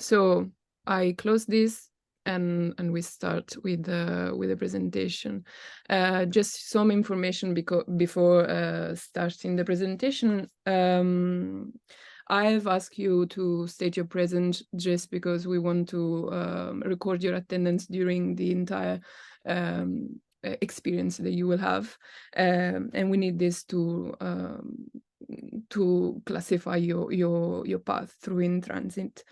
So I close this and we start with the presentation. Just some information before starting the presentation. I've asked you to state your presence just because we want to record your attendance during the entire experience that you will have, and we need this to classify your path through in transit.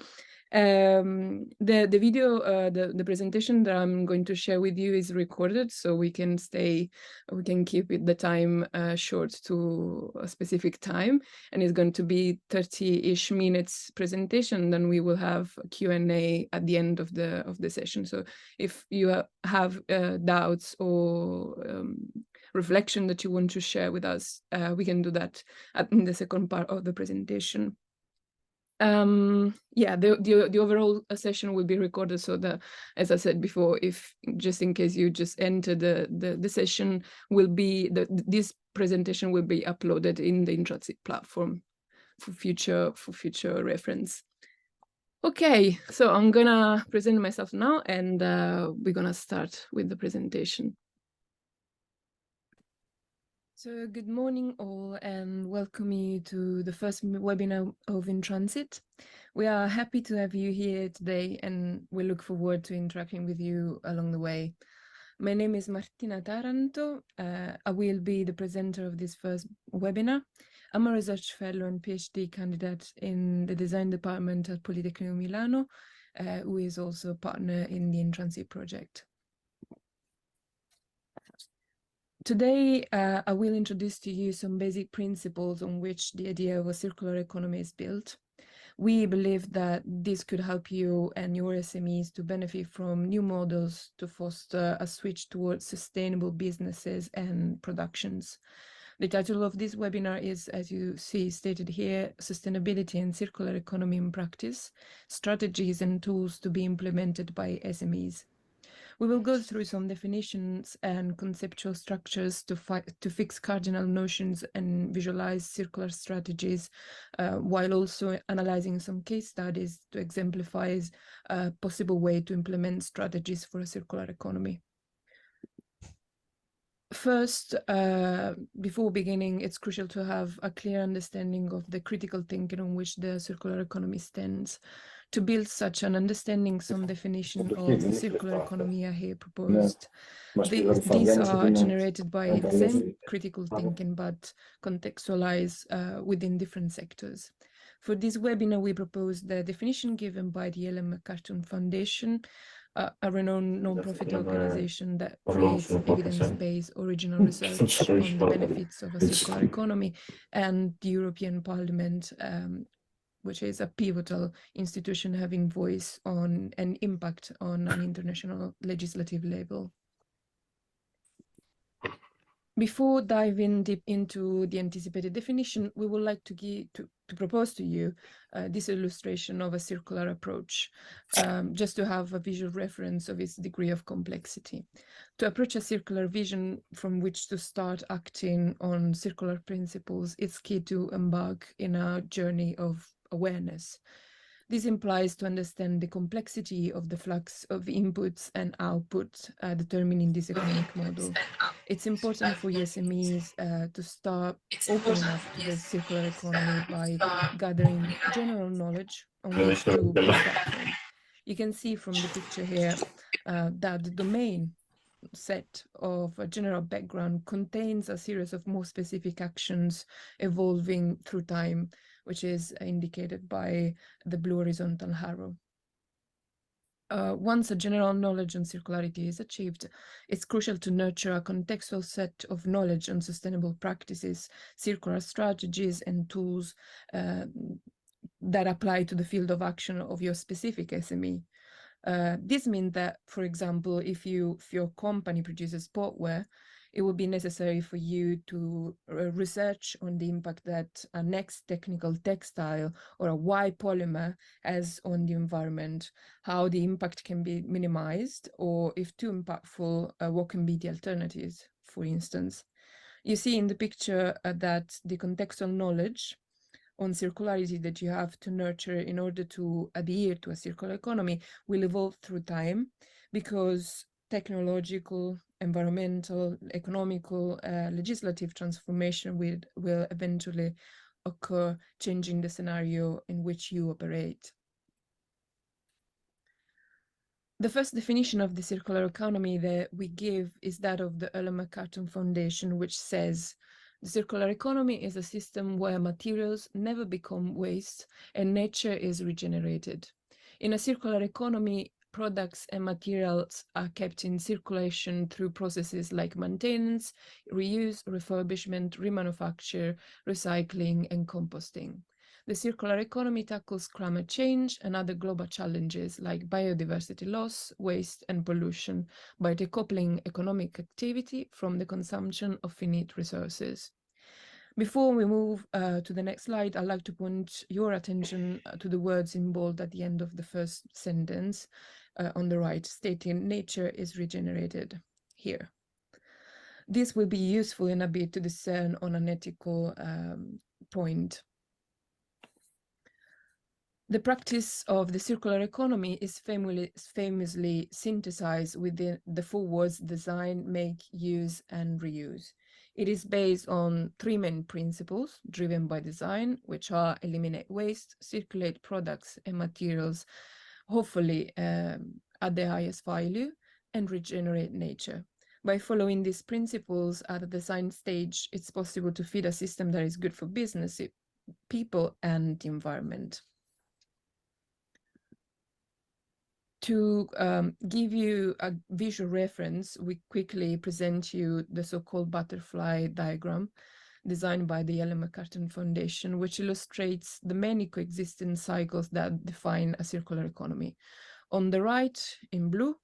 The video, the presentation that I'm going to share with you is recorded, so we can keep the time short to a specific time, and it's going to be 30-ish minutes presentation. Then we will have a Q&A at the end of the session. So if you have doubts or reflection that you want to share with us, we can do that in the second part of the presentation. Yeah, the overall session will be recorded, so that, as I said before, if just in case you just enter the session, this presentation will be uploaded in the Intransit platform for future reference. Okay, so I'm gonna present myself now, and we're gonna start with the presentation. So good morning all, and welcome you to the first webinar of Intransit. We are happy to have you here today, and we look forward to interacting with you along the way. My name is Martina Taranto. I will be the presenter of this first webinar. I'm a research fellow and PhD candidate in the design department at Politecnico Milano, who is also a partner in the Intransit project. Today, I will introduce to you some basic principles on which the idea of a circular economy is built. We believe that this could help you and your SMEs to benefit from new models to foster a switch towards sustainable businesses and productions. The title of this webinar is, as you see stated here, Sustainability and Circular Economy in Practice, Strategies and Tools to be Implemented by SMEs. We will go through some definitions and conceptual structures to fix cardinal notions and visualize circular strategies, while also analyzing some case studies to exemplify a possible way to implement strategies for a circular economy. First, before beginning, it's crucial to have a clear understanding of the critical thinking on which the circular economy stands. To build such an understanding, some definition of the circular economy are here proposed. These are generated by the same critical thinking, but contextualized within different sectors. For this webinar, we propose the definition given by the Ellen MacArthur Foundation, a renowned non-profit organization that creates evidence-based original research on the benefits of a circular economy, and the European Parliament, which is a pivotal institution having voice on and impact on an international legislative level. Before diving deep into the anticipated definition, we would like to propose to you this illustration of a circular approach, just to have a visual reference of its degree of complexity. To approach a circular vision from which to start acting on circular principles, it's key to embark in a journey of awareness. This implies to understand the complexity of the flux of inputs and outputs determining this economic model. It's important for SMEs to start opening up to the circular economy by gathering general knowledge on which to build that from. You can see from the picture here that the domain set of a general background contains a series of more specific actions evolving through time, which is indicated by the blue horizontal arrow. Once a general knowledge on circularity is achieved, it's crucial to nurture a contextual set of knowledge on sustainable practices, circular strategies, and tools that apply to the field of action of your specific SME. This means that, for example, if your company produces sportwear, it will be necessary for you to research on the impact that a next technical textile or a Y polymer has on the environment, how the impact can be minimized, or if too impactful, what can be the alternatives, for instance. You see in the picture that the contextual knowledge on circularity that you have to nurture in order to adhere to a circular economy will evolve through time, because technological, environmental, economical, legislative transformation will eventually occur, changing the scenario in which you operate. The first definition of the circular economy that we give is that of the Ellen MacArthur Foundation, which says, the circular economy is a system where materials never become waste and nature is regenerated. In a circular economy, products and materials are kept in circulation through processes like maintenance, reuse, refurbishment, remanufacture, recycling, and composting. The circular economy tackles climate change and other global challenges like biodiversity loss, waste, and pollution by decoupling economic activity from the consumption of finite resources. Before we move to the next slide, I'd like to point your attention to the words in bold at the end of the first sentence on the right, stating nature is regenerated here. This will be useful in a bit to discern on an ethical point. The practice of the circular economy is famously synthesized within the four words design, make, use, and reuse. It is based on three main principles driven by design, which are eliminate waste, circulate products and materials, hopefully at the highest value, and regenerate nature. By following these principles at the design stage, it's possible to feed a system that is good for business, people, and the environment. To give you a visual reference, we quickly present you the so-called butterfly diagram designed by the Ellen MacArthur Foundation, which illustrates the many coexisting cycles that define a circular economy. On the right, in blue,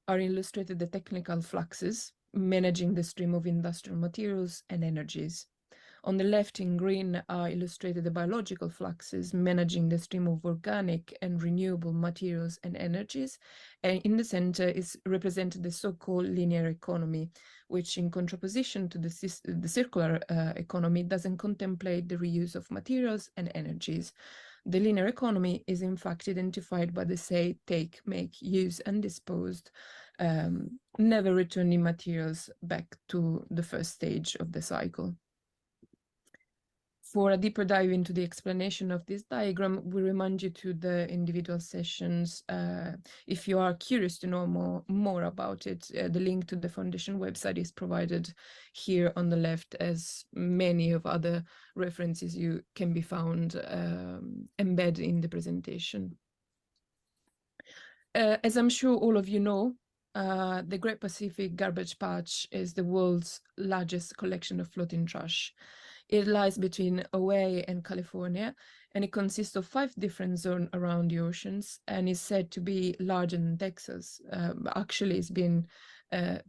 are illustrated the technical fluxes, managing the stream of industrial materials and energies. On the left in green are illustrated the biological fluxes, managing the stream of organic and renewable materials and energies. And in the center is represented the so-called linear economy, which in contraposition to the circular economy doesn't contemplate the reuse of materials and energies. The linear economy is in fact identified by the say, take, make, use, and disposed, never returning materials back to the first stage of the cycle. For a deeper dive into the explanation of this diagram, we remind you to the individual sessions. If you are curious to know more about it, the link to the foundation website is provided here on the left, as many of other references you can be found embedded in the presentation. As I'm sure all of you know, the Great Pacific Garbage Patch is the world's largest collection of floating trash. It lies between Hawaii and California, and it consists of 5 different zones around the oceans, and is said to be larger than Texas. Actually, it's been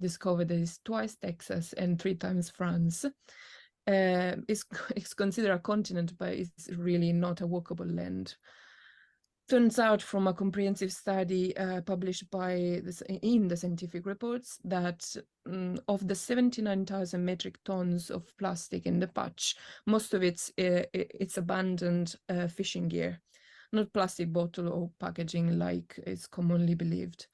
discovered that it's twice Texas and 3 times France. It's considered a continent, but it's really not a walkable land. Turns out from a comprehensive study published in the scientific reports that of the 79,000 metric tons of plastic in the patch, most of it's abandoned fishing gear, not plastic bottle or packaging like is commonly believed.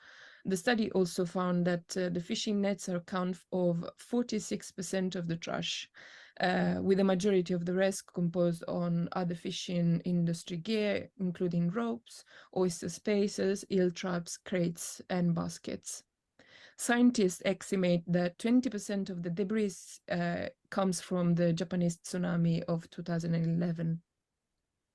The study also found that the fishing nets account of 46% of the trash, with the majority of the rest composed on other fishing industry gear, including ropes, oyster spacers, eel traps, crates, and baskets. Scientists estimate that 20% of the debris comes from the Japanese tsunami of 2011.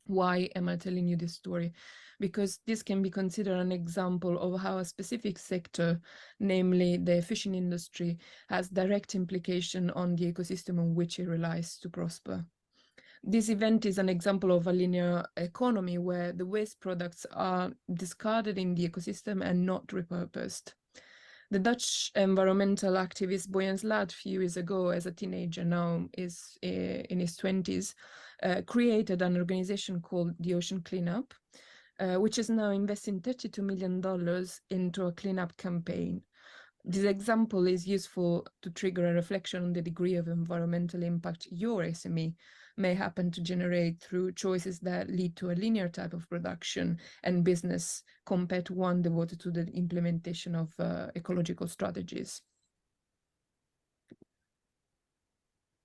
Why am I telling you this story? Because this can be considered an example of how a specific sector, namely the fishing industry, has direct implication on the ecosystem on which it relies to prosper. This event is an example of a linear economy where the waste products are discarded in the ecosystem and not repurposed. The Dutch environmental activist Boyan Slat, a few years ago, as a teenager, now is in his 20s, created an organization called the Ocean Cleanup, which is now investing $32 million into a cleanup campaign. This example is useful to trigger a reflection on the degree of environmental impact your SME may happen to generate through choices that lead to a linear type of production and business compared to one devoted to the implementation of ecological strategies.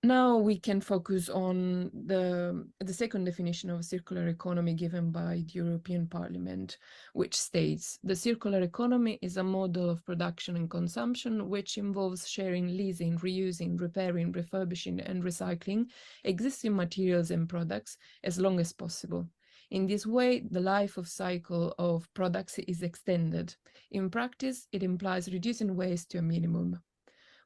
Now we can focus on the second definition of a circular economy given by the European Parliament, which states the circular economy is a model of production and consumption which involves sharing, leasing, reusing, repairing, refurbishing, and recycling existing materials and products as long as possible. In this way, the life of cycle of products is extended. In practice, it implies reducing waste to a minimum.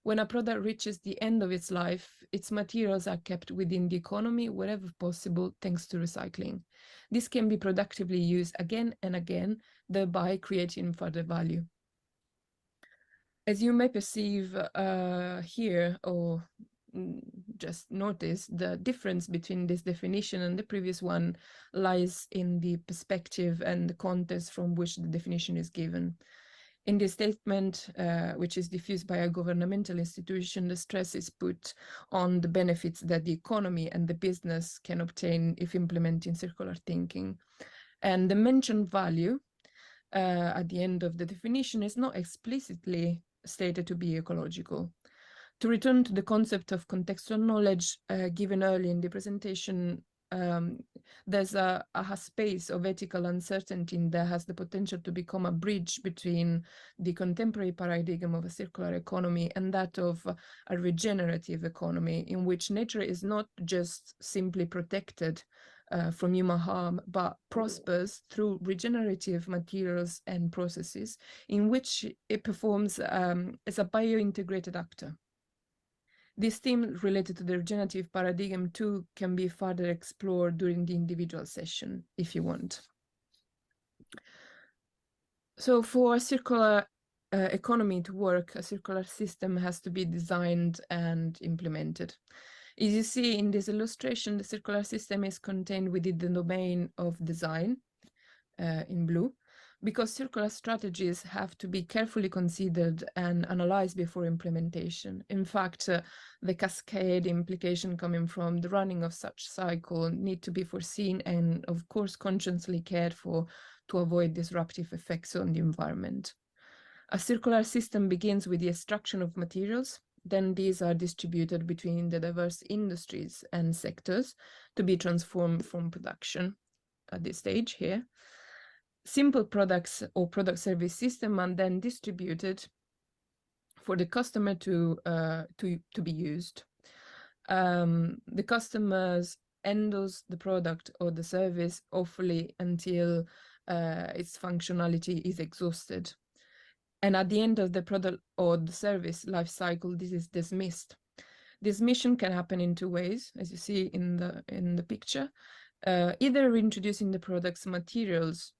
When a product reaches the end of its life, its materials are kept within the economy wherever possible, thanks to recycling. This can be productively used again and again, thereby creating further value. As you may perceive here, or just notice, the difference between this definition and the previous one lies in the perspective and the context from which the definition is given. In this statement, which is diffused by a governmental institution, the stress is put on the benefits that the economy and the business can obtain if implementing circular thinking. And the mentioned value at the end of the definition is not explicitly stated to be ecological. To return to the concept of contextual knowledge given early in the presentation, there's a space of ethical uncertainty that has the potential to become a bridge between the contemporary paradigm of a circular economy and that of a regenerative economy, in which nature is not just simply protected from human harm, but prospers through regenerative materials and processes in which it performs as a bio-integrated actor. This theme related to the regenerative paradigm too can be further explored during the individual session, if you want. So for a circular economy to work, a circular system has to be designed and implemented. As you see in this illustration, the circular system is contained within the domain of design in blue, because circular strategies have to be carefully considered and analyzed before implementation. In fact, the cascade implication coming from the running of such cycle need to be foreseen and, of course, consciously cared for to avoid disruptive effects on the environment. A circular system begins with the extraction of materials. Then these are distributed between the diverse industries and sectors to be transformed from production at this stage here. Simple products or product service system are then distributed for the customer to be used. The customers endorse the product or the service hopefully until its functionality is exhausted. And at the end of the product or the service life cycle, this is dismissed. Dismission can happen in two ways, as you see in the picture. Either reintroducing the product's materials,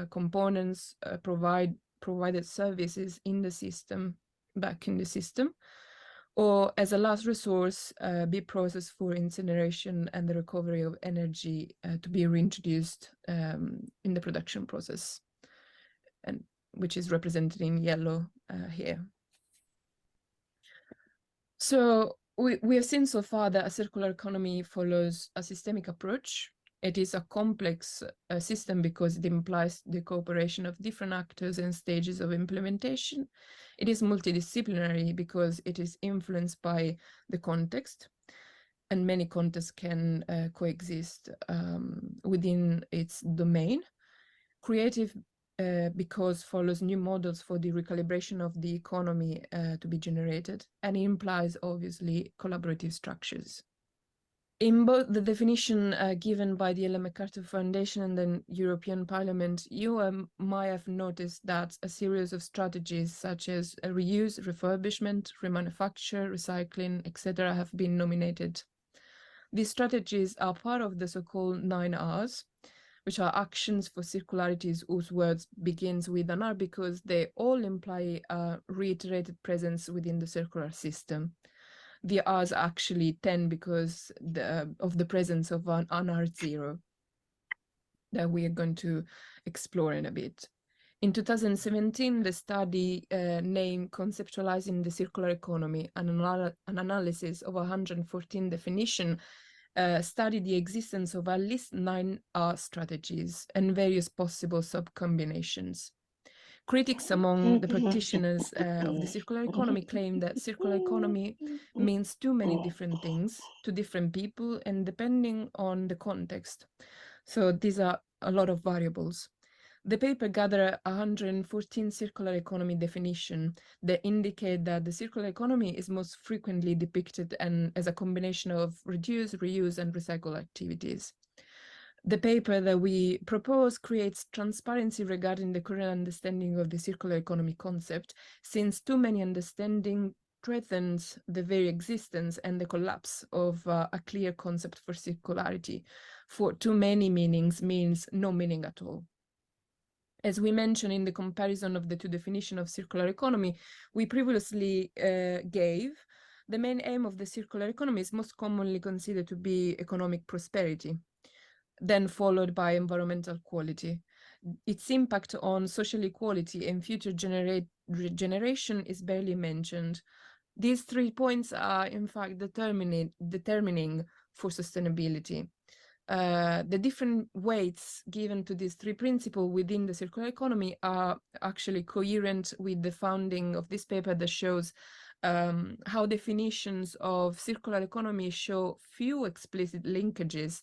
components, provided services in the system, back in the system, or as a last resource, be processed for incineration and the recovery of energy to be reintroduced in the production process, and which is represented in yellow here. So we have seen so far that a circular economy follows a systemic approach. It is a complex system because it implies the cooperation of different actors and stages of implementation. It is multidisciplinary because it is influenced by the context, and many contexts can coexist within its domain. Creative because follows new models for the recalibration of the economy to be generated, and it implies obviously collaborative structures. In both the definition given by the Ellen MacArthur Foundation and the European Parliament, you might have noticed that a series of strategies such as reuse, refurbishment, remanufacture, recycling, etc. have been nominated. These strategies are part of the so-called 9 Rs, which are actions for circularities whose words begins with an R because they all imply a reiterated presence within the circular system. The R's are actually 10 because of the presence of an R0 that we are going to explore in a bit. In 2017, the study named Conceptualizing the Circular Economy, an analysis of 114 definitions study the existence of at least 9 R strategies and various possible sub-combinations. Critics among the practitioners of the circular economy claim that circular economy means too many different things to different people and depending on the context. So these are a lot of variables. The paper gathered 114 circular economy definitions that indicate that the circular economy is most frequently depicted as a combination of reduce, reuse, and recycle activities. The paper that we propose creates transparency regarding the current understanding of the circular economy concept, since too many understanding threatens the very existence and the collapse of a clear concept for circularity. For too many meanings means no meaning at all. As we mentioned in the comparison of the two definitions of circular economy, we previously gave, the main aim of the circular economy is most commonly considered to be economic prosperity, then followed by environmental quality. Its impact on social equality and future generation is barely mentioned. These 3 points are, in fact, determining for sustainability. The different weights given to these 3 principles within the circular economy are actually coherent with the founding of this paper that shows how definitions of circular economy show few explicit linkages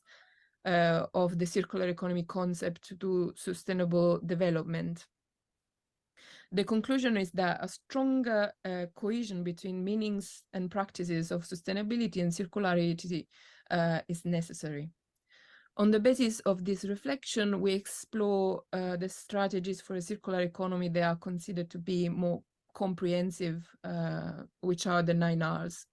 of the circular economy concept to sustainable development. The conclusion is that a stronger cohesion between meanings and practices of sustainability and circularity is necessary. On the basis of this reflection, we explore the strategies for a circular economy that are considered to be more comprehensive, which are the 9 Rs.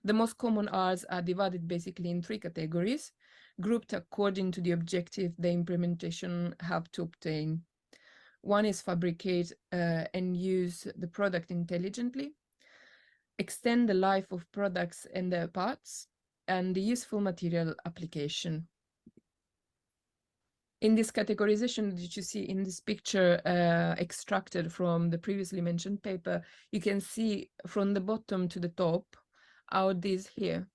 The most common Rs are divided basically in 3 categories, grouped according to the objective the implementation have to obtain. One is fabricate and use the product intelligently, extend the life of products and their parts, and the useful material application. In this categorization that you see in this picture extracted from the previously mentioned paper, you can see from the bottom to the top how these here,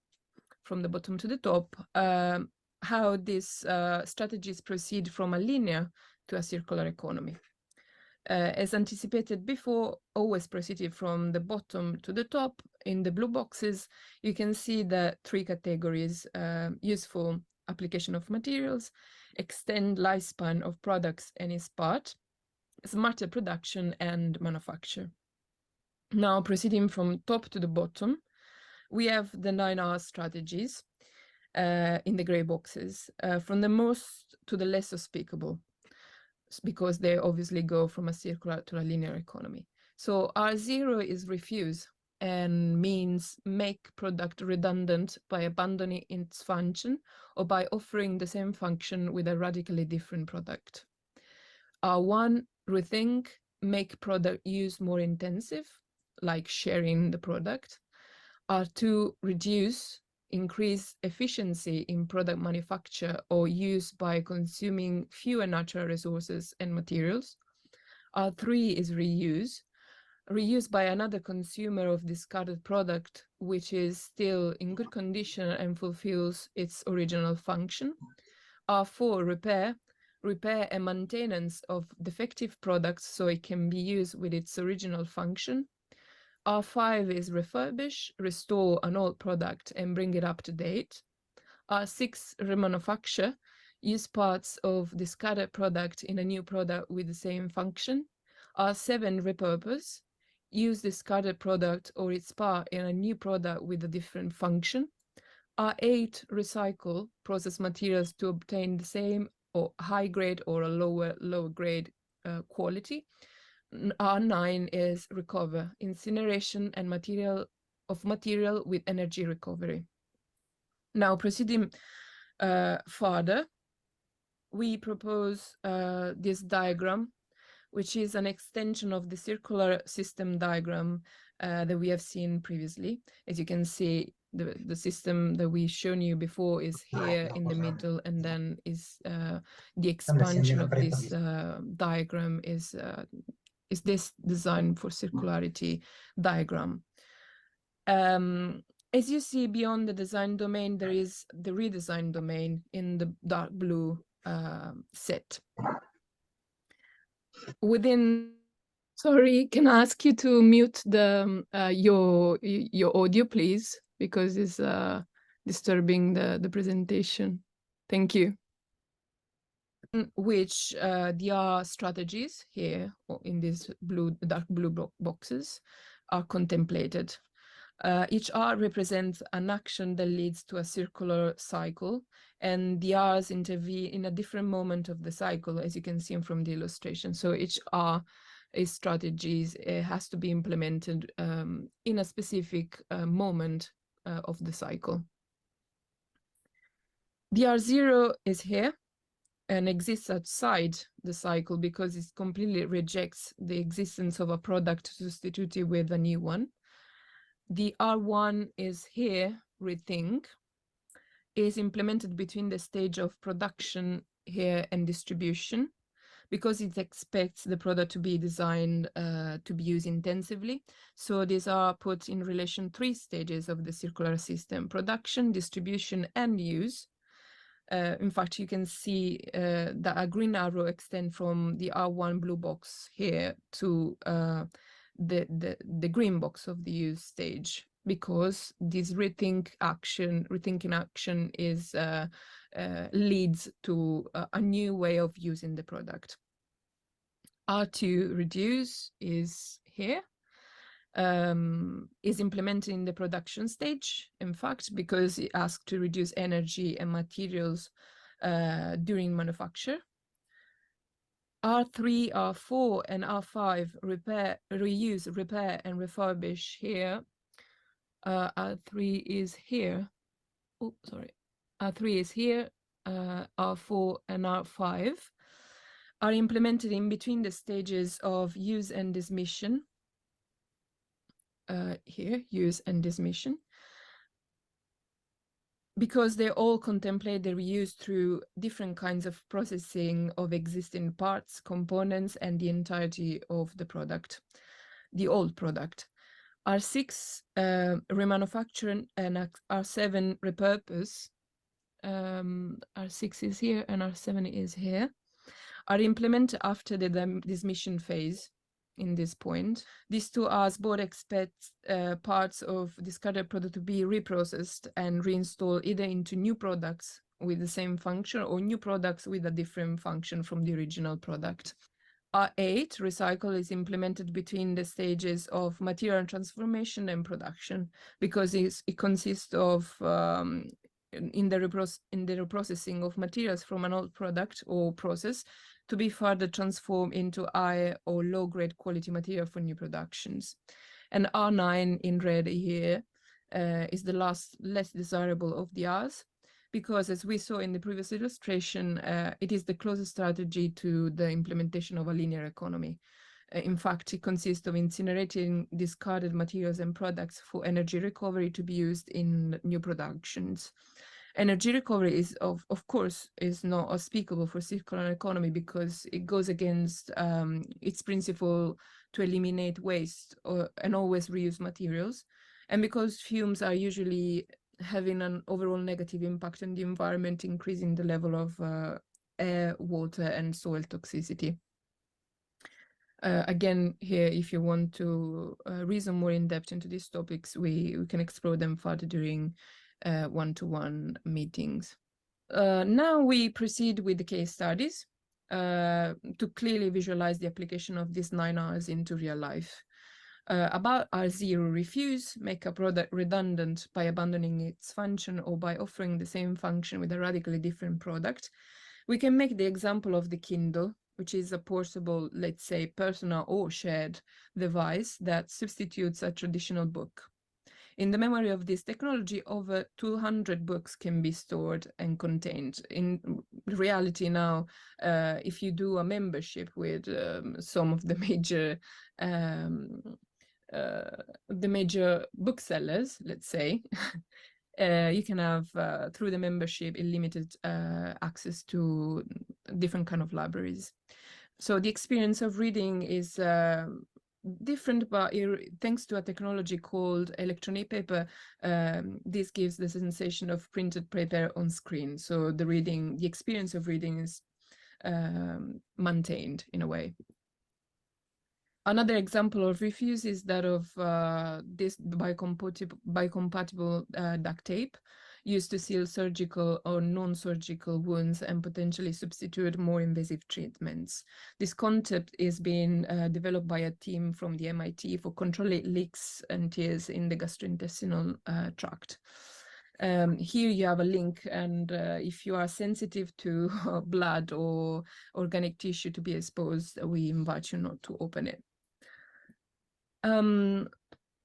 from the bottom to the top, how these strategies proceed from a linear to a circular economy. As anticipated before, always proceeded from the bottom to the top. In the blue boxes, you can see the 3 categories: useful application of materials, extend lifespan of products and its part, smarter production, and manufacture. Now, proceeding from top to the bottom, we have the 9 R strategies in the gray boxes, from the most to the less unspeakable, because they obviously go from a circular to a linear economy. So R0 is refuse and means make product redundant by abandoning its function or by offering the same function with a radically different product. R1, rethink, make product use more intensive, like sharing the product. R2, reduce, increase efficiency in product manufacture or use by consuming fewer natural resources and materials. R3 is reuse, reuse by another consumer of discarded product which is still in good condition and fulfills its original function. R4, repair, repair and maintenance of defective products so it can be used with its original function. R5 is refurbish, restore an old product and bring it up to date. R6, remanufacture, use parts of discarded product in a new product with the same function. R7, repurpose, use discarded product or its part in a new product with a different function. R8, recycle, process materials to obtain the same or high grade or a lower grade quality. R9 is recover, incineration and material with energy recovery. Now, proceeding further, we propose this diagram, which is an extension of the circular system diagram that we have seen previously. As you can see, the system that we've shown you before is here in the middle, and then is the expansion of this diagram is this design for circularity diagram. As you see, beyond the design domain, there is the redesign domain in the dark blue set. Within, sorry, can I ask you to mute the your audio, please, because it's disturbing the presentation. Thank you. Which there are strategies here in these dark blue boxes are contemplated. Each R represents an action that leads to a circular cycle, and the R's intervene in a different moment of the cycle, as you can see from the illustration. So each R is strategies. It has to be implemented in a specific moment of the cycle. The R0 is here and exists outside the cycle because it completely rejects the existence of a product to substitute it with a new one. The R1 is here, rethink, is implemented between the stage of production here and distribution because it expects the product to be designed to be used intensively. So these are put in relation 3 stages of the circular system: production, distribution, and use. In fact, you can see that a green arrow extends from the R1 blue box here to the green box of the use stage, because this rethinking action is leads to a new way of using the product. R2 reduce is here. Is implemented in the production stage, in fact, because it asks to reduce energy and materials during manufacture. R3, R4, and R5 repair, reuse, repair, and refurbish here. R3 is here. Oh, sorry. R3 is here. R4 and R5 are implemented in between the stages of use and dismission. Here, use and dismission, because they all contemplate the reuse through different kinds of processing of existing parts, components, and the entirety of the product, the old product. R6, remanufacture, and R7, repurpose. R6 is here and R7 is here, are implemented after the dismission phase. In this point, these two R's both expect parts of discarded product to be reprocessed and reinstalled either into new products with the same function or new products with a different function from the original product. R8, recycle, is implemented between the stages of material transformation and production, because it consists of in the reprocessing of materials from an old product or process to be further transformed into high or low grade quality material for new productions. And R9 in red here is the less desirable of the R's, because as we saw in the previous illustration, it is the closest strategy to the implementation of a linear economy. In fact, it consists of incinerating discarded materials and products for energy recovery to be used in new productions. Energy recovery is, of course, is not unspeakable for circular economy because it goes against its principle to eliminate waste and always reuse materials. And because fumes are usually having an overall negative impact on the environment, increasing the level of air, water, and soil toxicity. Again, here, if you want to reason more in depth into these topics, we can explore them further during one-to-one meetings. Now we proceed with the case studies to clearly visualize the application of these 9 R's into real life. About R0, refuse, make a product redundant by abandoning its function or by offering the same function with a radically different product. We can make the example of the Kindle, which is a portable, let's say, personal or shared device that substitutes a traditional book. In the memory of this technology, over 200 books can be stored and contained. In reality now, if you do a membership with some of the major booksellers, let's say, you can have, through the membership, unlimited access to different kind of libraries. So the experience of reading is different, but thanks to a technology called electronic paper, this gives the sensation of printed paper on screen. So the experience of reading is maintained in a way. Another example of refuse is that of this biocompatible duct tape used to seal surgical or non-surgical wounds and potentially substitute more invasive treatments. This concept is being developed by a team from the MIT for controlling leaks and tears in the gastrointestinal tract. Here you have a link, and if you are sensitive to blood or organic tissue to be exposed, we invite you not to open it.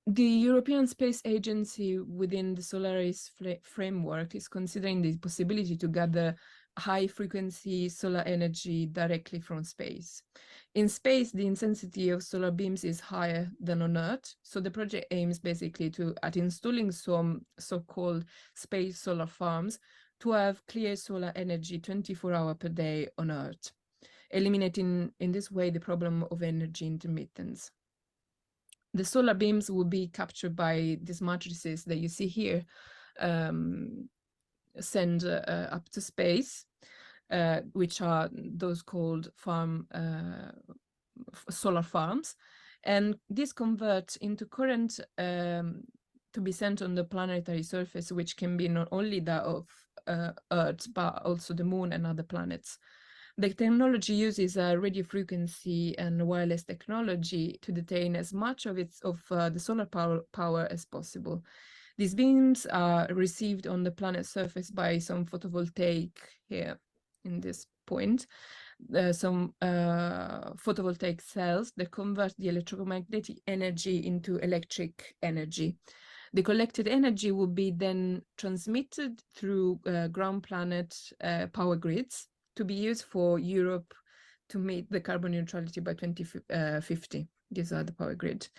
The European Space Agency within the Solaris framework is considering the possibility to gather high-frequency solar energy directly from space. In space, the intensity of solar beams is higher than on Earth, so the project aims basically at installing some so-called space solar farms to have clear solar energy 24 hours per day on Earth, eliminating in this way the problem of energy intermittence. The solar beams will be captured by these matrices that you see here, sent up to space, which are those called solar farms. And this converts into current to be sent on the planetary surface, which can be not only that of Earth, but also the moon and other planets. The technology uses a radio frequency and wireless technology to detain as much of the solar power as possible. These beams are received on the planet's surface by some photovoltaic here in this point, some photovoltaic cells that convert the electromagnetic energy into electric energy. The collected energy will be then transmitted through ground planet power grids to be used for Europe to meet the carbon neutrality by 2050. These are the power grid,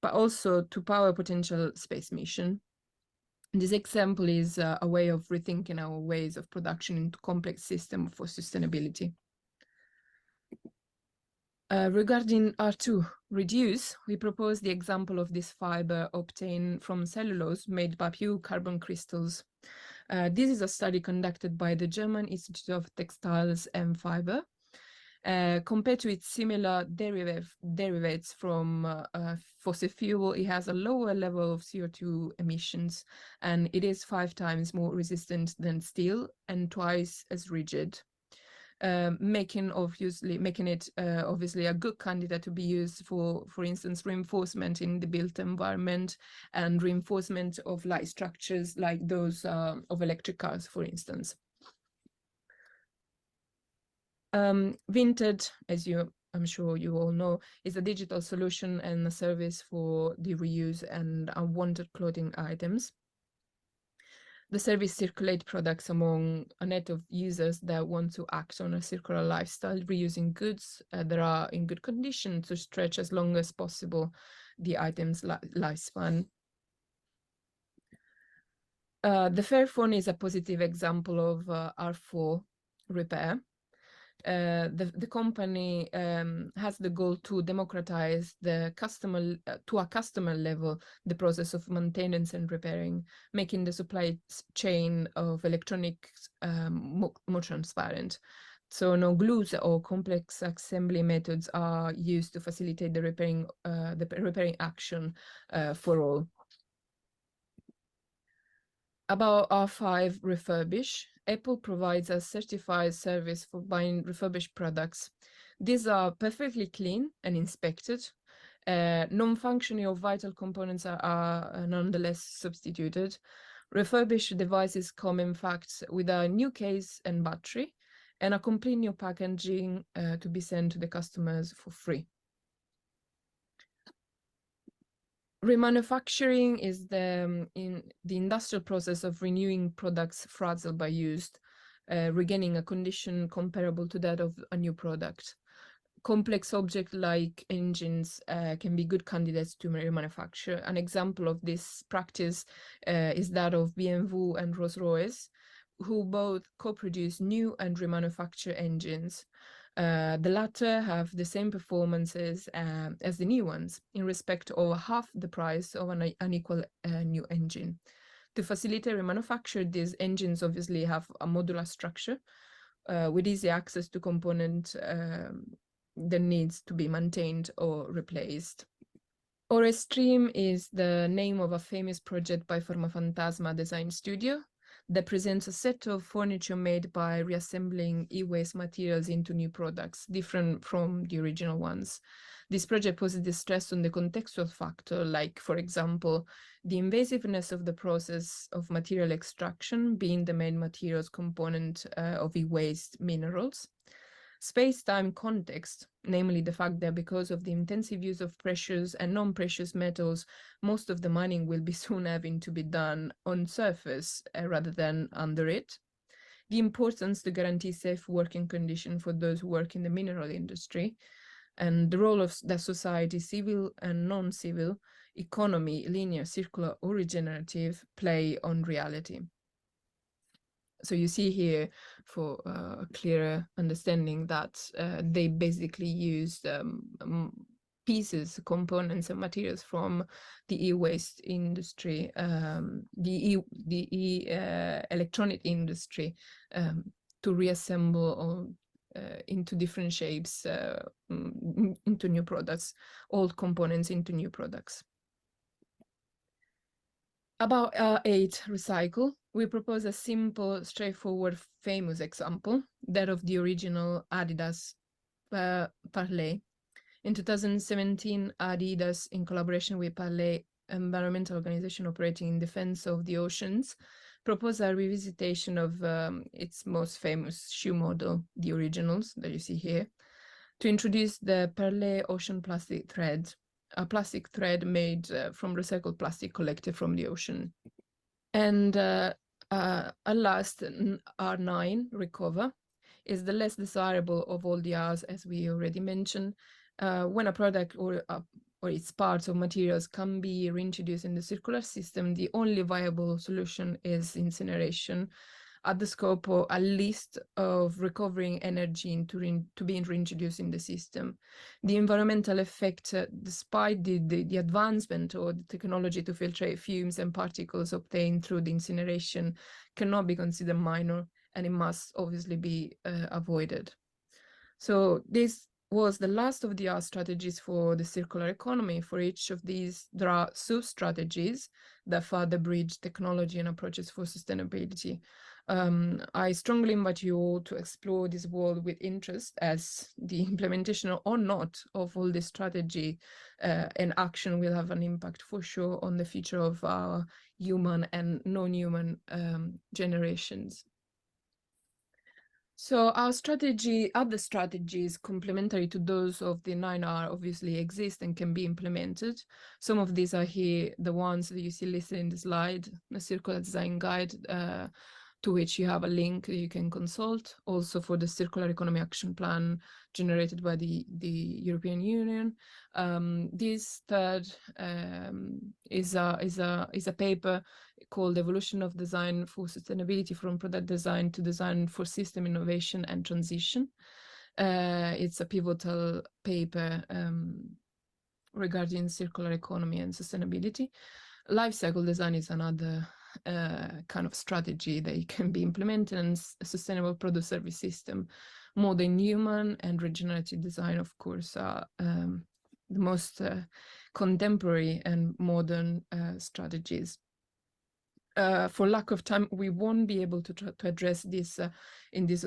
but also to power potential space mission. This example is a way of rethinking our ways of production into complex systems for sustainability. Regarding R2 reduce, we propose the example of this fiber obtained from cellulose made by pure carbon crystals. This is a study conducted by the German Institute of Textiles and Fiber. Compared to its similar derivatives from fossil fuel, it has a lower level of CO2 emissions, and it is 5 times more resistant than steel and twice as rigid, making it obviously a good candidate to be used for instance, reinforcement in the built environment and reinforcement of light structures like those of electric cars, for instance. Vinted, as I'm sure you all know, is a digital solution and a service for the reuse and unwanted clothing items. The service circulates products among a net of users that want to act on a circular lifestyle, reusing goods that are in good condition to stretch as long as possible the item's lifespan. The Fairphone is a positive example of R4 repair. The company has the goal to democratize the customer to a customer level the process of maintenance and repairing, making the supply chain of electronics more transparent. So no glues or complex assembly methods are used to facilitate the repairing action for all. About R5 refurbish, Apple provides a certified service for buying refurbished products. These are perfectly clean and inspected. Non-functioning or vital components are nonetheless substituted. Refurbished devices come, in fact, with a new case and battery, and a complete new packaging to be sent to the customers for free. Remanufacturing is the industrial process of renewing products frazzled by use, regaining a condition comparable to that of a new product. Complex objects like engines can be good candidates to remanufacture. An example of this practice is that of BMW and Rolls-Royce, who both co-produce new and remanufacture engines. The latter have the same performances as the new ones, in respect of half the price of an unequal new engine. To facilitate remanufacture, these engines obviously have a modular structure with easy access to component that needs to be maintained or replaced. Ore Stream is the name of a famous project by Formafantasma Design Studio that presents a set of furniture made by reassembling e-waste materials into new products, different from the original ones. This project poses the stress on the contextual factor, like, for example, the invasiveness of the process of material extraction being the main materials component of e-waste minerals. Space-time context, namely the fact that because of the intensive use of precious and non-precious metals, most of the mining will be soon having to be done on surface rather than under it. The importance to guarantee safe working conditions for those who work in the mineral industry, and the role of the society, civil and non-civil, economy, linear, circular, or regenerative, play on reality. So you see here, for a clearer understanding, that they basically used pieces, components, and materials from the e-waste industry, the electronic industry, to reassemble into different shapes, into new products, old components into new products. About 8 recycle, we propose a simple, straightforward, famous example, that of the original Adidas Parley. In 2017, Adidas, in collaboration with Parley, environmental organization operating in defense of the oceans, proposed a revisitation of its most famous shoe model, the originals that you see here, to introduce the Parley Ocean Plastic Thread, a plastic thread made from recycled plastic collected from the ocean. And at last, R9, Recover, is the less desirable of all the R's, as we already mentioned. When a product or its parts or materials can be reintroduced in the circular system, the only viable solution is incineration, at the scope, or at least, of recovering energy to being reintroduced in the system. The environmental effect, despite the advancement or the technology to filtrate fumes and particles obtained through the incineration, cannot be considered minor, and it must obviously be avoided. So this was the last of the R strategies for the circular economy. For each of these, there are sub-strategies that further bridge technology and approaches for sustainability. I strongly invite you all to explore this world with interest, as the implementation or not of all this strategy and action will have an impact for sure on the future of our human and non-human generations. So our strategy, other strategies complementary to those of the 9R, obviously exist and can be implemented. Some of these are here, the ones that you see listed in the slide, the Circular Design Guide, to which you have a link you can consult. Also for the Circular Economy Action Plan generated by the European Union. This third is a paper called Evolution of Design for Sustainability, from Product Design to Design for System Innovation and Transition. It's a pivotal paper regarding circular economy and sustainability. Life cycle design is another kind of strategy that can be implemented, and a sustainable product service system. Modern human and regenerative design, of course, are the most contemporary and modern strategies. For lack of time, we won't be able to address this in this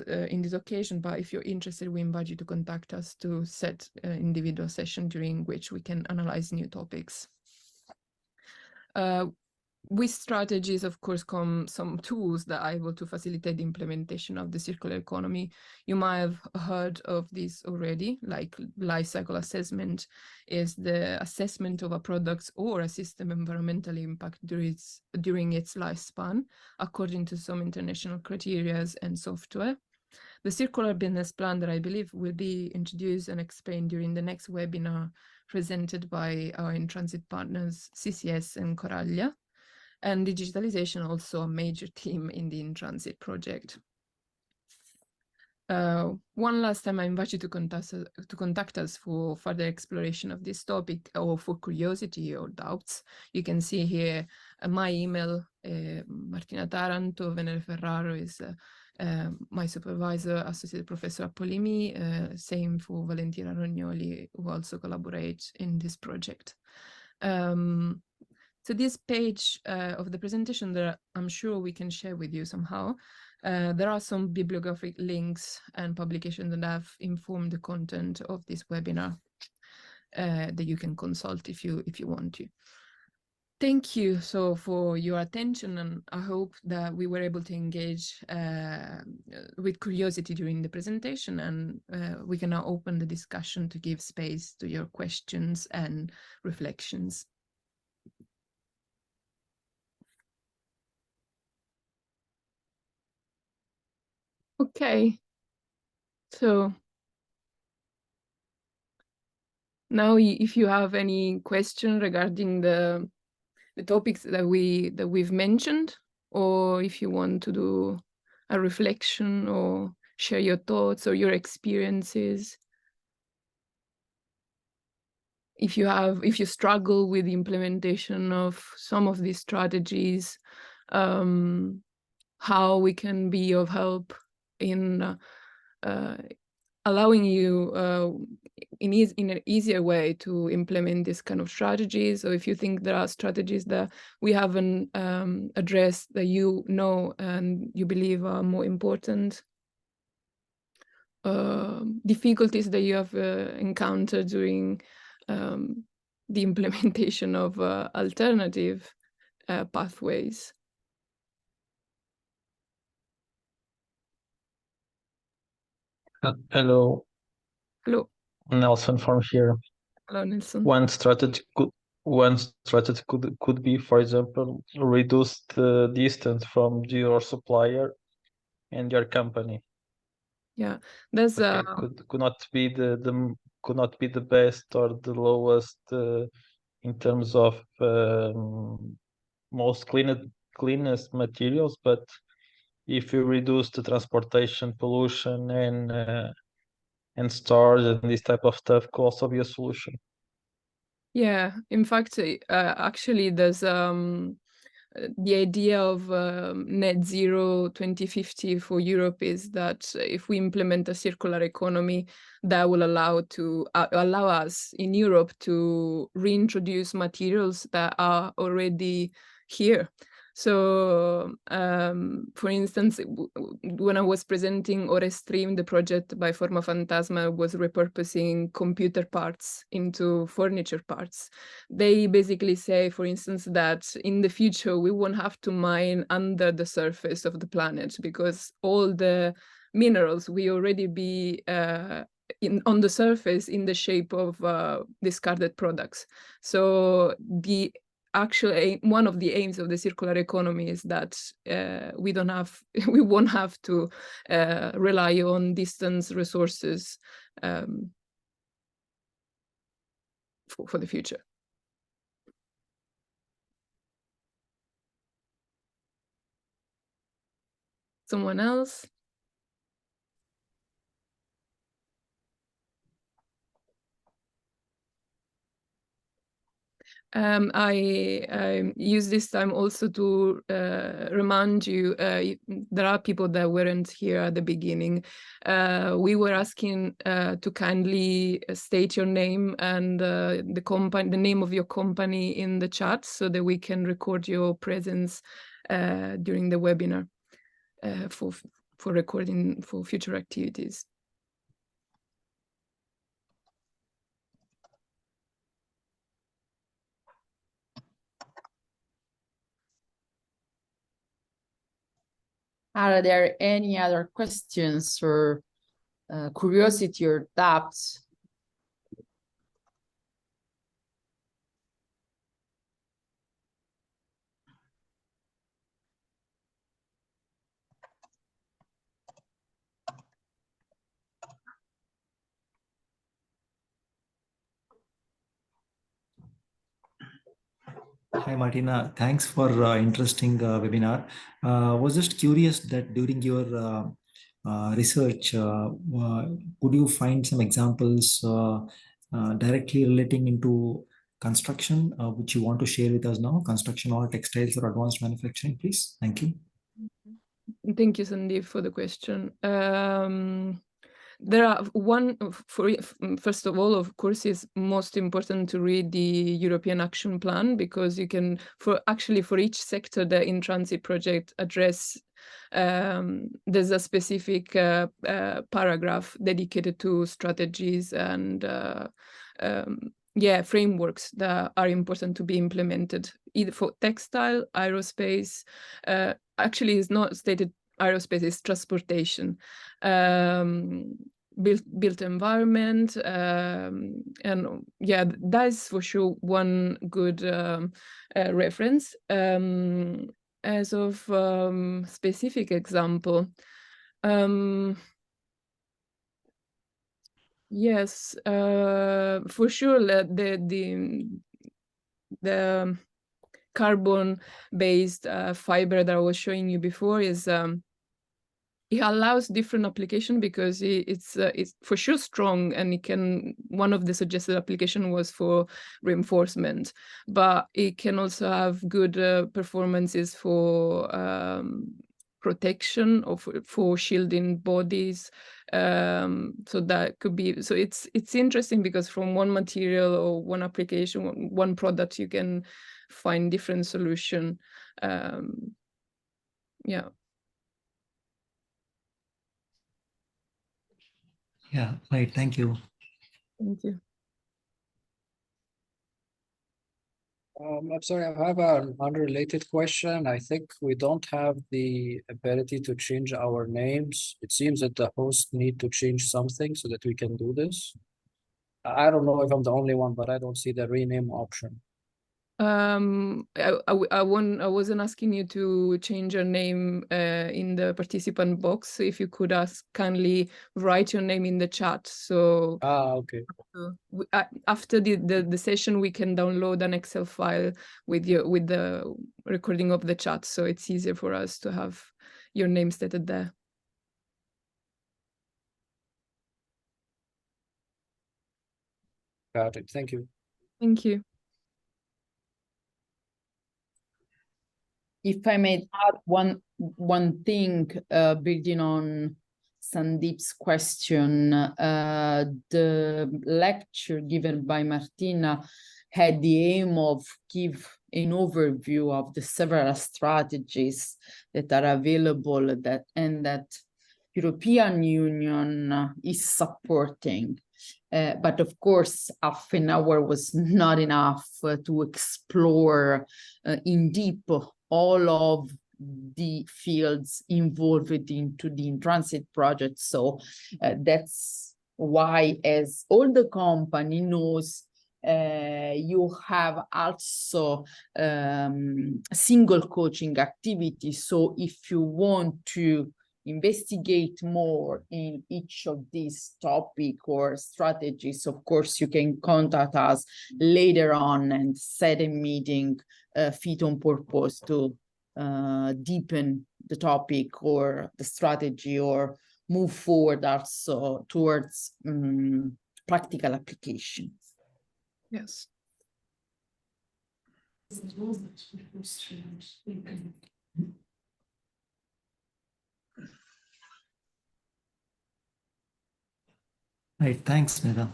occasion, but if you're interested, we invite you to contact us to set individual session during which we can analyze new topics. With strategies, of course, come some tools that are able to facilitate the implementation of the circular economy. You might have heard of this already, like life cycle assessment is the assessment of a product or a system environmental impact during its lifespan, according to some international criteria and software. The circular business plan that I believe will be introduced and explained during the next webinar presented by our in-transit partners, CCS and Coraglia. And digitalization, also a major theme in the in-transit project. One last time, I invite you to contact us for further exploration of this topic or for curiosity or doubts. You can see here my email, Martina Taranto. Venere Ferraro is my supervisor, associate professor at Polimi. Same for Valentina Rognoli, who also collaborates in this project. So this page of the presentation that I'm sure we can share with you somehow. There are some bibliographic links and publications that have informed the content of this webinar that you can consult if you want to. Thank you for your attention, and I hope that we were able to engage with curiosity during the presentation, and we can now open the discussion to give space to your questions and reflections. Okay, so now if you have any question regarding the topics that we've mentioned, or if you want to do a reflection or share your thoughts or your experiences, if you struggle with the implementation of some of these strategies, how we can be of help in allowing you in an easier way to implement this kind of strategies. So if you think there are strategies that we haven't addressed that you know and you believe are more important, difficulties that you have encountered during the implementation of alternative pathways. Hello. Hello. Nelson from here. Hello, Nelson. One strategy could be, for example, reduce the distance from your supplier and your company. Yeah, there's could not be the best or the lowest in terms of most cleanest materials, but if you reduce the transportation pollution and storage and this type of stuff, could also be a solution. Yeah, in fact, actually, there's the idea of net zero 2050 for Europe is that if we implement a circular economy, that will allow us in Europe to reintroduce materials that are already here. So, for instance, when I was presenting Ore Stream, the project by Forma Fantasma was repurposing computer parts into furniture parts. They basically say, for instance, that in the future, we won't have to mine under the surface of the planet because all the minerals will already be on the surface in the shape of discarded products. So one of the aims of the circular economy is that we won't have to rely on distant resources for the future. Someone else? I use this time also to remind you, there are people that weren't here at the beginning. We were asking to kindly state your name and the name of your company in the chat so that we can record your presence during the webinar for recording for future activities. Are there any other questions or curiosity or doubts? Hi, Martina. Thanks for interesting webinar. Was just curious that during your research, could you find some examples directly relating into construction, which you want to share with us now? Construction or textiles or advanced manufacturing, please. Thank you. Thank you, Sandeep, for the question. There are first of all, of course, it's most important to read the European Action Plan, because you can, for each sector, the in-transit project address, there's a specific paragraph dedicated to strategies and frameworks that are important to be implemented, either for textile, aerospace. Actually, it's not stated aerospace, it's transportation, built environment, and yeah, that is for sure one good reference. As of specific example, yes, for sure, the carbon-based fiber that I was showing you before is it allows different application, because it's for sure strong, and it can, one of the suggested application was for reinforcement, but it can also have good performances for protection, or for shielding bodies. So that could be, so it's interesting, because from one material or one application, one product, you can find different solution. Yeah. Yeah, right. Thank you. Thank you. I'm sorry, I have an unrelated question. I think we don't have the ability to change our names. It seems that the host need to change something so that we can do this. I don't know if I'm the only one, but I don't see the rename option. I wasn't asking you to change your name in the participant box. If you could kindly write your name in the chat. So okay. After the session, we can download an Excel file with the recording of the chat, so it's easier for us to have your name stated there. Got it. Thank you. Thank you. If I may add one thing, building on Sandeep's question, the lecture given by Martina had the aim of give an overview of the several strategies that are available that European Union is supporting. But of course, half an hour was not enough to explore in deep all of the fields involved into the in-transit project. So that's why, as all the company knows, you have also single coaching activities. So if you want to investigate more in each of these topic or strategies, of course, you can contact us later on and set a meeting fit on purpose to deepen the topic or the strategy, or move forward also towards practical application. Yes. Right. Thanks, Mira.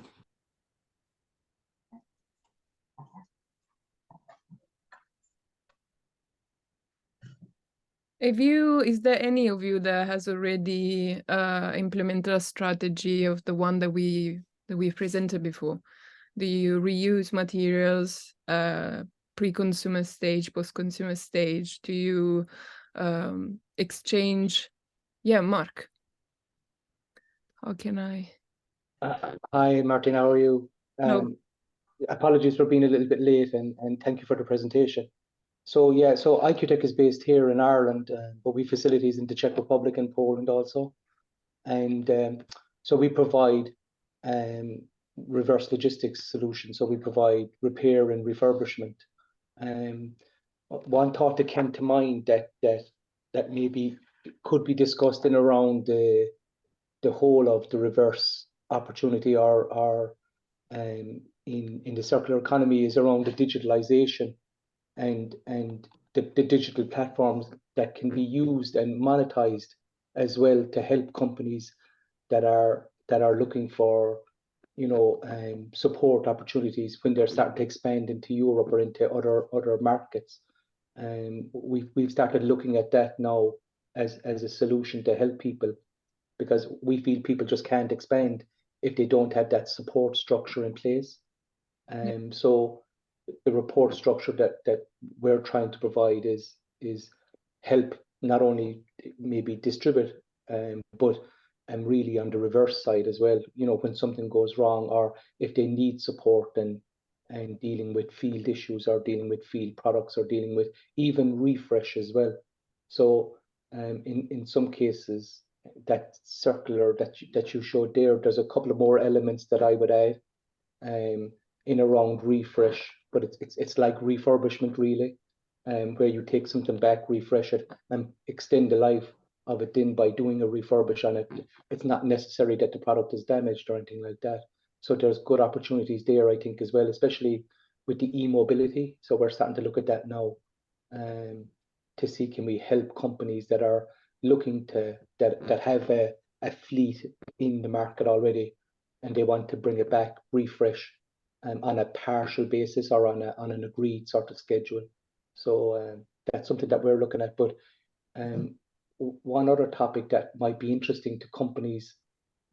Is there any of you that has already implemented a strategy of the one that we presented before? Do you reuse materials, pre-consumer stage, post-consumer stage? Do you exchange? Yeah, Mark. How can I? Hi, Martin, how are you? No. Apologies for being a little bit late, and thank you for the presentation. So yeah, so IQTech is based here in Ireland, but we have facilities in the Czech Republic and Poland also. And so we provide reverse logistics solutions. So we provide repair and refurbishment. One thought that came to mind that maybe could be discussed in around the the whole of the reverse opportunity or in the circular economy is around the digitalization and the digital platforms that can be used and monetized as well to help companies that are looking for, you know, support opportunities when they're starting to expand into Europe or into other markets. And we've started looking at that now as a solution to help people, because we feel people just can't expand if they don't have that support structure in place. So the report structure that we're trying to provide is help not only maybe distribute, but really on the reverse side as well. You know, when something goes wrong, or if they need support and dealing with field issues, or dealing with field products, or dealing with even refresh as well. So in some cases, that circular that you showed there, there's a couple of more elements that I would add in around refresh, but it's like refurbishment really, where you take something back, refresh it, and extend the life of it then by doing a refurbish on it. It's not necessary that the product is damaged or anything like that. So there's good opportunities there, I think, as well, especially with the e-mobility. So we're starting to look at that now, to see, can we help companies that are looking to that have a fleet in the market already, and they want to bring it back, refresh, on a partial basis or on an agreed sort of schedule. So that's something that we're looking at. But one other topic that might be interesting to companies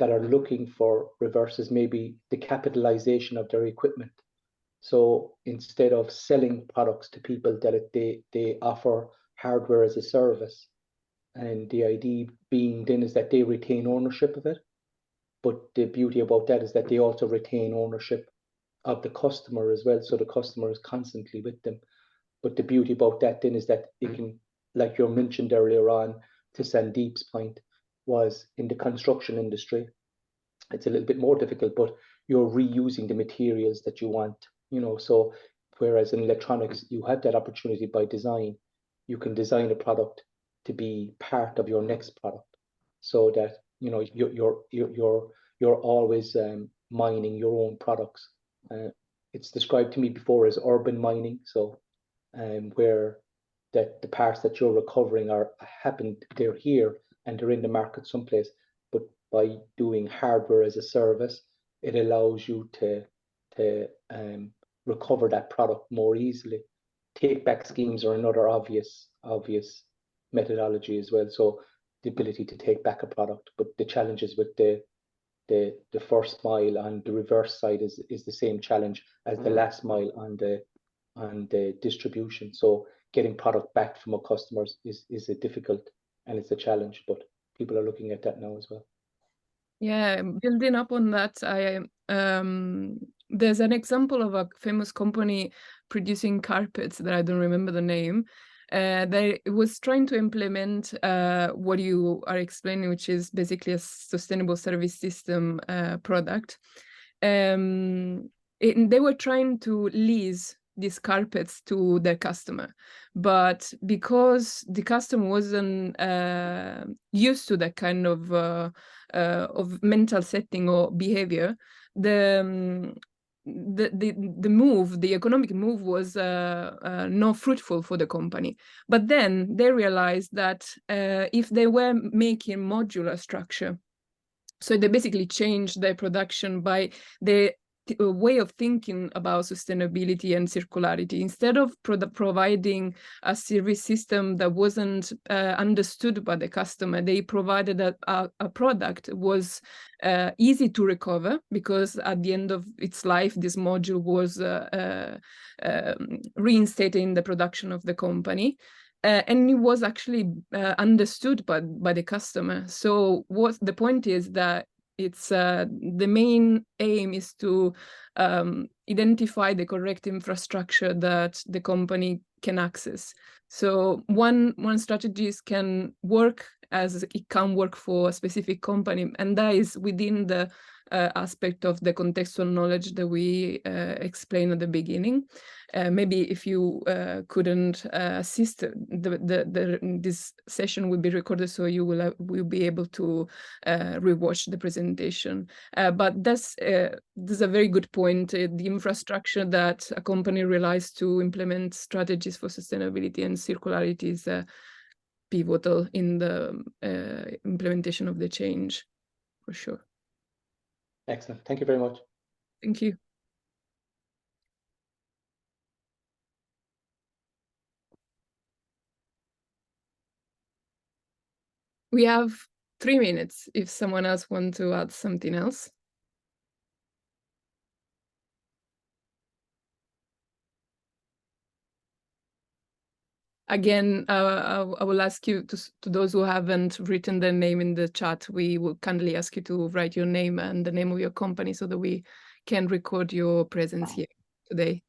that are looking for reverse is maybe the capitalization of their equipment. So instead of selling products to people, that they offer hardware as a service. And the idea being then is that they retain ownership of it. But the beauty about that is that they also retain ownership of the customer as well. So the customer is constantly with them. But the beauty about that then is that it can, like you mentioned earlier on, to Sandeep's point, was in the construction industry, it's a little bit more difficult, but you're reusing the materials that you want, you know. So whereas in electronics, you have that opportunity by design, you can design a product to be part of your next product, so that, you know, you're always mining your own products. It's described to me before as urban mining. So where that the parts that you're recovering they're here and they're in the market someplace, but by doing hardware as a service, it allows you to recover that product more easily. Take back schemes are another obvious methodology as well. So the ability to take back a product, but the challenges with the first mile on the reverse side is the same challenge as the last mile on the distribution. So getting product back from our customers is a difficult, and it's a challenge, but people are looking at that now as well. Yeah, building up on that, there's an example of a famous company producing carpets that I don't remember the name. They was trying to implement what you are explaining, which is basically a sustainable service system product. They were trying to lease these carpets to their customer, but because the customer wasn't used to that kind of mental setting or behavior, the economic move was not fruitful for the company. But then they realized that if they were making modular structure, so they basically changed their production by the way of thinking about sustainability and circularity. Instead of providing a service system that wasn't understood by the customer, they provided a product that was easy to recover, because at the end of its life, this module was reinstated in the production of the company. And it was actually understood by the customer. So what the point is that it's the main aim is to identify the correct infrastructure that the company can access. So one strategies can work as it can work for a specific company, and that is within the aspect of the contextual knowledge that we explained at the beginning. Maybe if you couldn't assist, this session will be recorded, so you will be able to rewatch the presentation. But that's a very good point. The infrastructure that a company relies to implement strategies for sustainability and circularity is pivotal in the implementation of the change, for sure. Excellent. Thank you very much. Thank you. We have 3 minutes if someone else wants to add something else. Again, I will ask you to those who haven't written their name in the chat, we will kindly ask you to write your name and the name of your company so that we can record your presence here today.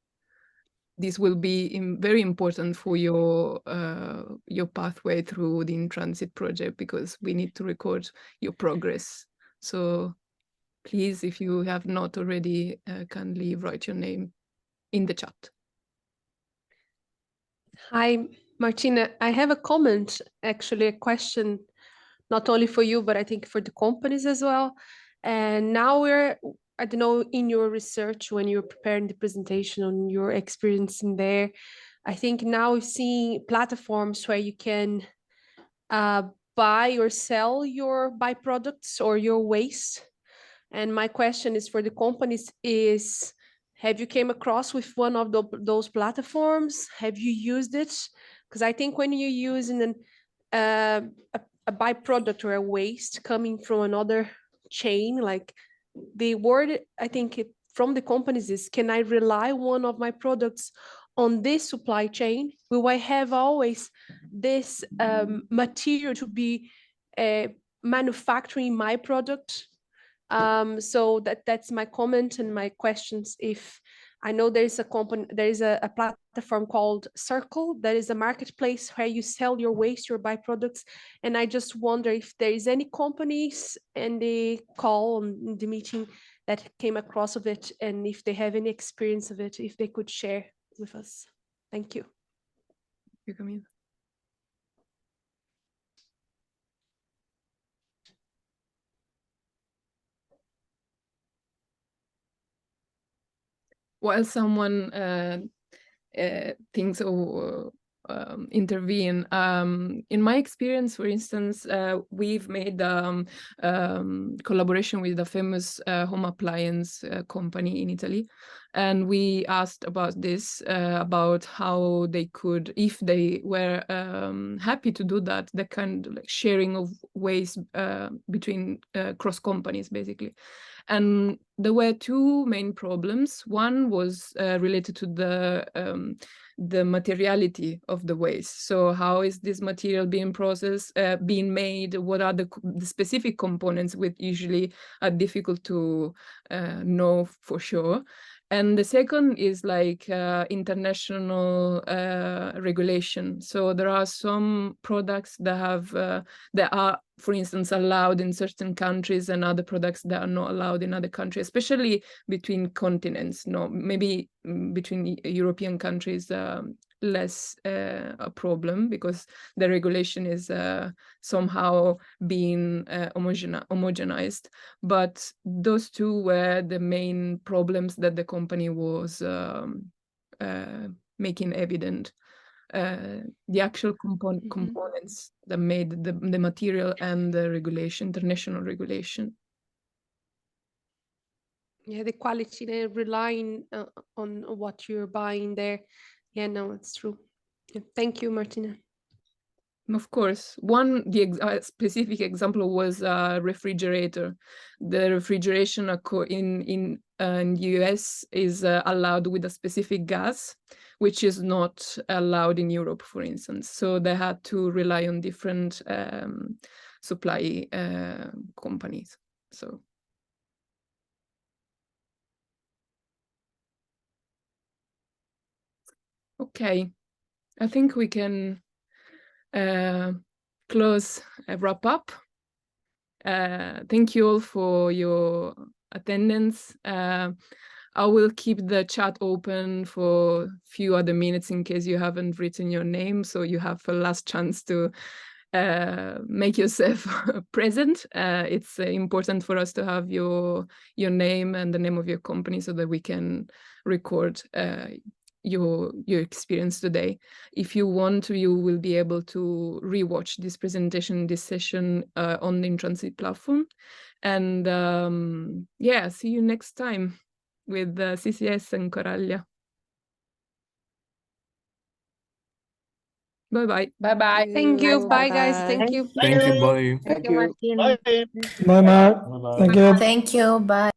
This will be very important for your pathway through the in-transit project, because we need to record your progress. So please, if you have not already, kindly write your name in the chat. Hi, Martina. I have a comment, actually, a question, not only for you, but I think for the companies as well. And now I don't know, in your research, when you're preparing the presentation on your experience in there, I think now we're seeing platforms where you can buy or sell your byproducts or your waste. And my question is for the companies is, have you came across with one of those platforms? Have you used it? Because I think when you use a byproduct or a waste coming from another chain, like the word, I think from the companies is, can I rely one of my products on this supply chain? Will I have always this material to be manufacturing my product? So that's my comment and my questions. If I know there is a company, there is a platform called Circle, that is a marketplace where you sell your waste, your byproducts. And I just wonder if there is any companies in the call, on the meeting, that came across of it, and if they have any experience of it, if they could share with us. Thank you. You come in. While someone thinks or intervene, in my experience, for instance, we've made collaboration with a famous home appliance company in Italy, and we asked about this, about how they could, if they were happy to do that, the kind of like sharing of waste between cross companies, basically. And there were two main problems. One was related to the materiality of the waste. So how is this material being processed, being made? What are the specific components, which usually are difficult to know for sure? And the second is like international regulation. So there are some products that have that are, for instance, allowed in certain countries, and other products that are not allowed in other countries, especially between continents. No, maybe between European countries, less a problem, because the regulation is somehow being homogenized. But those two were the main problems that the company was making evident. The actual components that made the material and the regulation, international regulation. Yeah, the quality, they're relying on what you're buying there. Yeah, no, it's true. Yeah, thank you, Martina. Of course, the specific example was a refrigerator. The refrigeration in the US is allowed with a specific gas, which is not allowed in Europe, for instance. So they had to rely on different supply companies. So. Okay, I think we can close, wrap up. Thank you all for your attendance. I will keep the chat open for a few other minutes in case you haven't written your name, so you have a last chance to make yourself present. It's important for us to have your name and the name of your company so that we can record your experience today. If you want to, you will be able to rewatch this presentation, this session on the In-Transit platform. And yeah, see you next time with CCS and Coraglia. Bye-bye. Bye-bye. Thank you. Bye, guys. Bye-bye. Thank you. Thank you. Bye. Thank you. Bye. Bye, Mark. Bye-bye. Thank you. Thank you. Bye.